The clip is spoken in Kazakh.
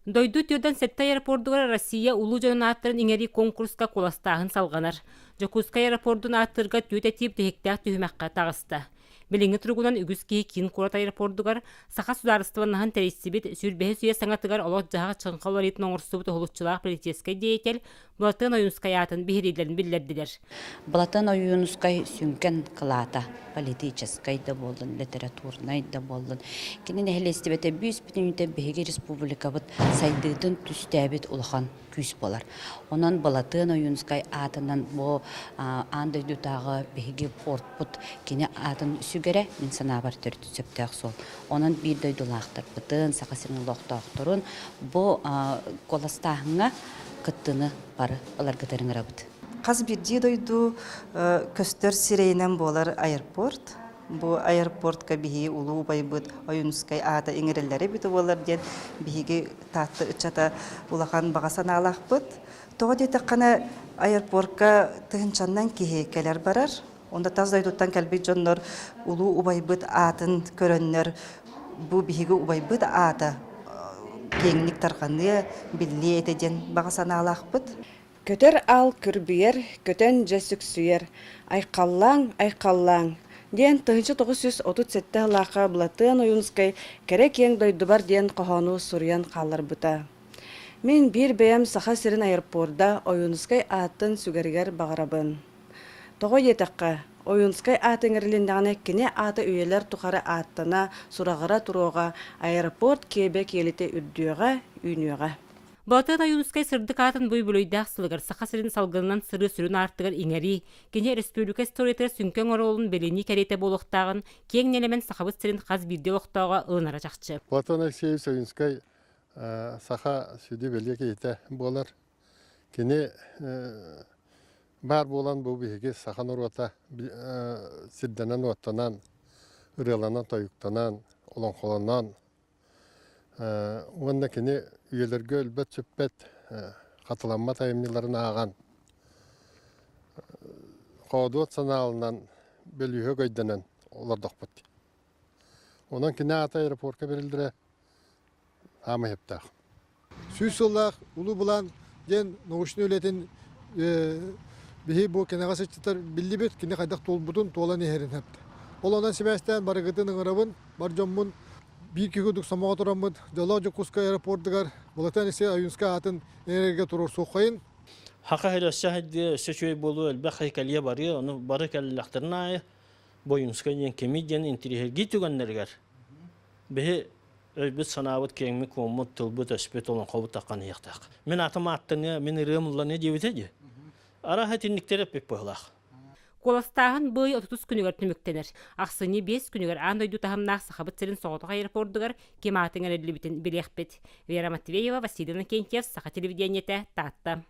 Дойду түйден сетті аэропордугар Россия улу жонын аттырын иңери конкурска коластағын салғанар. Жокуска аэропордун аттырға түйет этип түйектәк түйімәққа тағысты. Билинги тургунан үгіз кейі кейін Курат аэропордугар сақа сударыстываннахан тәрестібет сүрбәхі сүйе саңатыгар олот жаға чыңқал варитын оңырсубыт олутчылақ полицейскай деятел Булатын Оюнскай атын бихирилерін білдерділер. Булатын Оюнскай сүнкен кылата политическай да болдun, литературнай да болдun. Кенен эхлестебете бүйіс бүтінүйті беге республика бұд сайдыдың түстәбет улахан күс болар. Онан Булатын Оюнскай атынан бұл андайдутағы беге порт бұд кене атын сүгере мен санабар түрті сөптәқ сол. Онан бір дойдулақтыр бұтын, сақасының лоқтақтырын бұл коластағыңа кыттыны бары олар гытырың рабыт. Қаз бірде дойду көстер сирейнен болар аэропорт. Бұл аэропортка бігі улу байбыт Оюнскай ата еңірелері біті болар ден бігі татты үтчата улахан бағасан алақ бұд. Тоғы деті қана аэропортка тұхынчаннан кейі кәлер барар. Онда таз дойдуттан кәлбет жонлар улу убайбыт атын көріннер. Бұл бігі убайбыт ата кеңлік тарқаны білі етеден бағасан алақ бұд. Көтер ал күрбиер, көтен жәсүксүйер, айқаллаң. Ден 1937 лақа Булатын Оюнскай керек ең дойдубар ден қоғану сурьян қалар бұта. Мен бір бәйім сақа сирин аэропорда Оюнскай атын сүгергер бағарабын. Тоғы етаққа, Оюнскай атын әрліндіғіне кене аты үйелер тұқары аттына сұрағыра тұруға аэропорт кебе келіте үрдіуға, үйнеуға. Булатын Оюнскай сырдык атын бой бөлөйдәк сылыгар сақа сирин салгынан сыры сүрін артыгар иңери, кене республика историятер сүнкен оролын белени кәрете болуқтағын, кең нелемен сақабыт сирин қаз бірде лоқтауға ылынара жақчы. Булатын Оюнскай сақа сүді белге кейте болар. Кене бар болан бұл бейге сақан ұруата сирденен уаттанан, ұреланан тойуқтанан, олон қоланан. Онда кене үйелерге өлбет сөппет қатыланма тайымныларын аған. Қауадуат саналынан бөлігі көйденен олар доқпыт. Онан кене ата аэропортқа берілдірі амы ептақ. Сүйіс олақ, ұлы бұлан, ден наушын өлетін бейі бұл кенеға сәттер білді бет, кене қайдақ толбудын толан ехерін әпті. Ол онан семестен барығытын ұңырабын, бар жоммын, bir kişi samağa turamıd, Jala Jokkuska aeroportgar, Bulatan ise Oюнскай атын energe turur soğayın. Haqa hele sahide seçöy bolu elbaqay kaliye barı, onu barı kalaklarına Oюнскай yen kemidyen intiriher gitügenlerger. Behe özbet sanavat kengmi komut tulbut aspet olan qavut taqan yaqtaq. Men atama attını, men rımla ne diyetedi? Ara hatinliktere pek boğlaq. Коластағын бұй 30 күнігер түміктенер. Ақсыны 5 күнігер андойду тағымнақ сақабыт сірін соғытыға аэропордығыр кематың әрелі бітін білеқпет. Вера Матвеева, Василина Кентьев, Сақа телевидениеті, Татта.